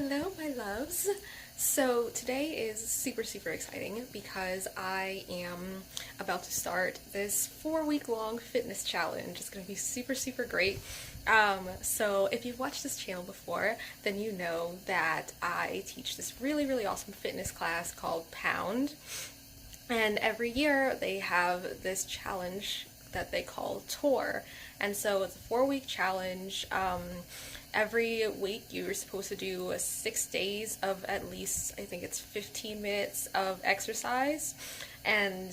Hello, my loves. So today is super exciting because I am about to start this 4-week long fitness challenge. It's going to be super great. So if you've watched this channel before, then you know that I teach this really awesome fitness class called Pound. And every year they have this challenge that they call Tour. And so it's a 4-week challenge. Every week you're supposed to do 6 days of at least, I think it's 15 minutes of exercise. And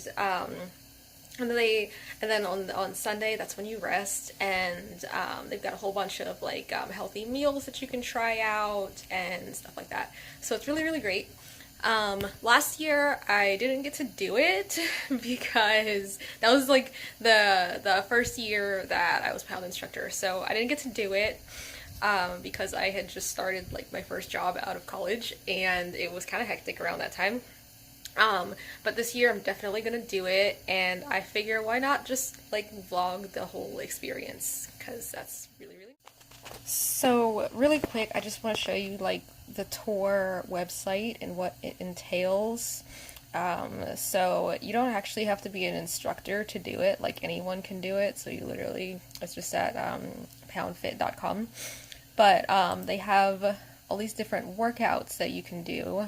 then on Sunday, that's when you rest, and they've got a whole bunch of like healthy meals that you can try out and stuff like that. So it's really great. Last year I didn't get to do it because that was like the first year that I was Pound instructor, so I didn't get to do it because I had just started like my first job out of college and it was kind of hectic around that time. But this year I'm definitely gonna do it, and I figure why not just like vlog the whole experience, because that's really So really quick, I just want to show you like the tour website and what it entails. So you don't actually have to be an instructor to do it, like anyone can do it. So you literally, it's just at poundfit.com. But they have all these different workouts that you can do.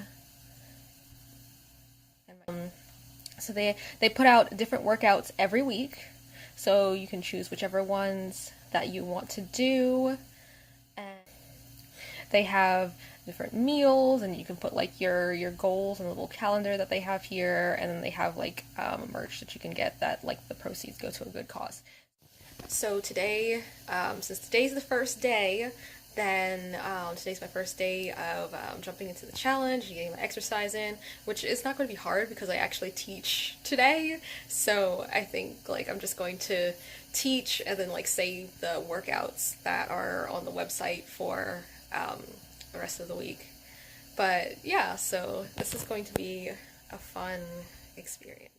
So they put out different workouts every week, so you can choose whichever ones that you want to do. And they have different meals, and you can put like your goals in a little calendar that they have here, and then they have like merch that you can get that like the proceeds go to a good cause. So today, since today's the first day, then today's my first day of jumping into the challenge and getting my exercise in, which is not going to be hard because I actually teach today. So I think like I'm just going to teach and then like save the workouts that are on the website for the rest of the week. But yeah, so this is going to be a fun experience.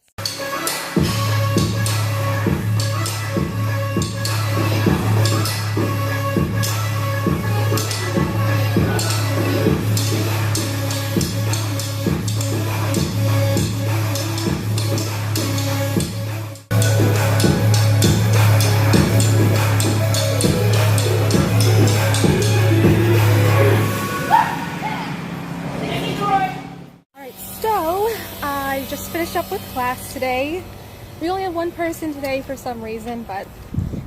So, I just finished up with class today. We only have one person today for some reason, but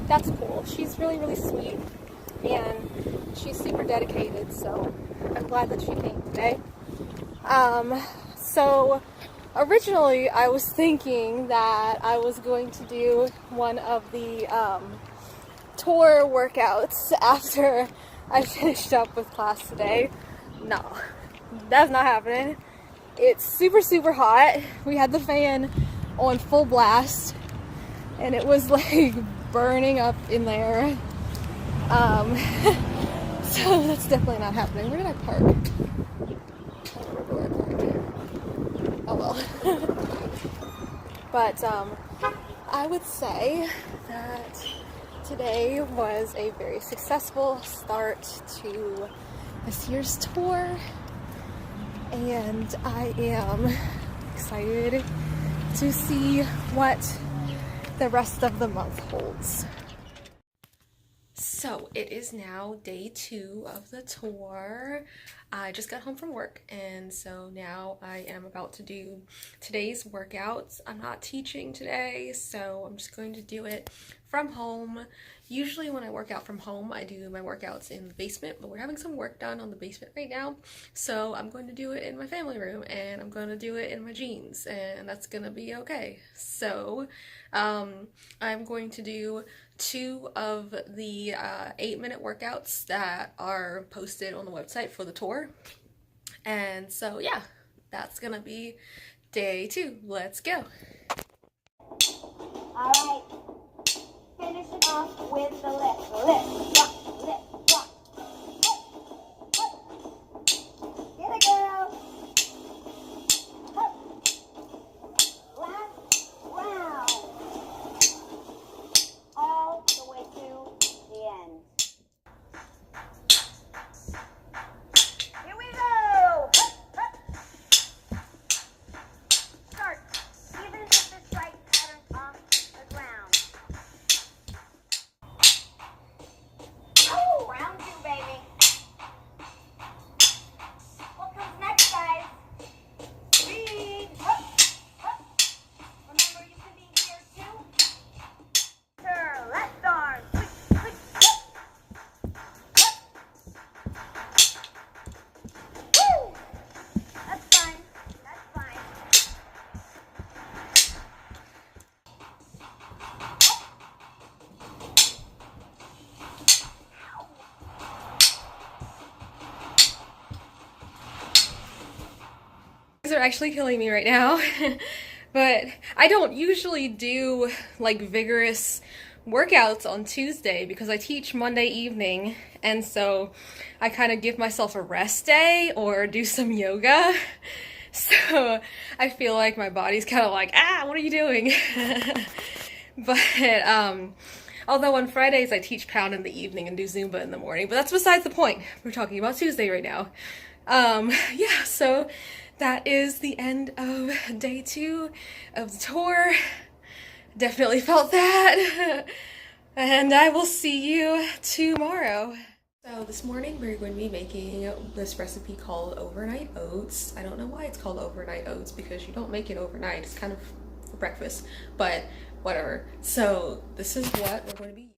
that's cool. She's really sweet, and she's super dedicated, so I'm glad that she came today. So originally I was thinking that I was going to do one of the tour workouts after I finished up with class today. No, that's not happening. It's super hot. We had the fan on full blast and it was like burning up in there. So that's definitely not happening. Where did I park? I don't remember where I parked. Oh well. But I would say that today was a very successful start to this year's tour. And I am excited to see what the rest of the month holds. So it is now day 2 of the tour. I just got home from work, and so now I am about to do today's workouts. I'm not teaching today, so I'm just going to do it from home. Usually when I work out from home, I do my workouts in the basement, but we're having some work done on the basement right now, so I'm going to do it in my family room, and I'm going to do it in my jeans, and that's gonna be okay. So I'm going to do 2 of the 8-minute workouts that are posted on the website for the tour. And so yeah, that's gonna be day 2. Let's go. Alright, finish it off with the lift, rock, lift, rock. Get it, girl. Last round. All the way to the end. Here we go. are actually killing me right now. But I don't usually do like vigorous workouts on Tuesday because I teach Monday evening, and so I kind of give myself a rest day or do some yoga. So I feel like my body's kind of like, what are you doing? But although on Fridays I teach pound in the evening and do Zumba in the morning, but that's besides the point. We're talking about Tuesday right now. Yeah, so that is the end of day 2 of the tour. Definitely felt that. And I will see you tomorrow. So this morning we're going to be making this recipe called Overnight Oats. I don't know why it's called Overnight Oats because you don't make it overnight. It's kind of for breakfast, but whatever. So this is what we're going to be.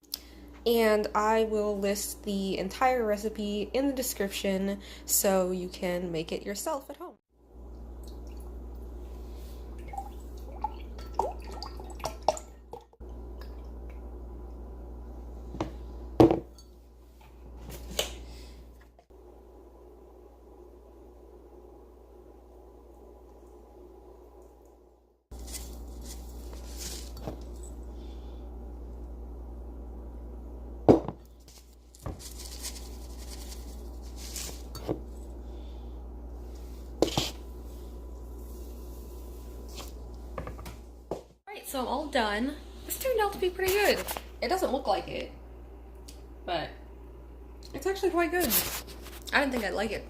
And I will list the entire recipe in the description so you can make it yourself at home. So I'm all done. This turned out to be pretty good. It doesn't look like it, but it's actually quite good. I didn't think I'd like it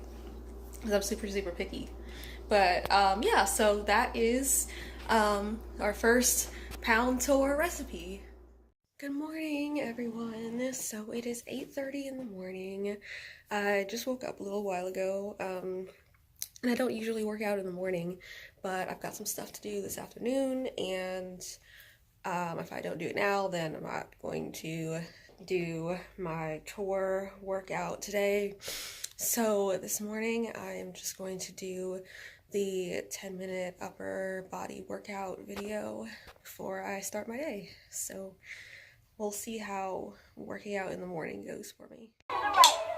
because I'm super picky. But yeah, so that is our first pound tour recipe. Good morning, everyone. So it is 8:30 in the morning. I just woke up a little while ago. And I don't usually work out in the morning, but I've got some stuff to do this afternoon, and if I don't do it now, then I'm not going to do my tour workout today. So this morning, I'm just going to do the 10-minute upper body workout video before I start my day. So we'll see how working out in the morning goes for me. To the right.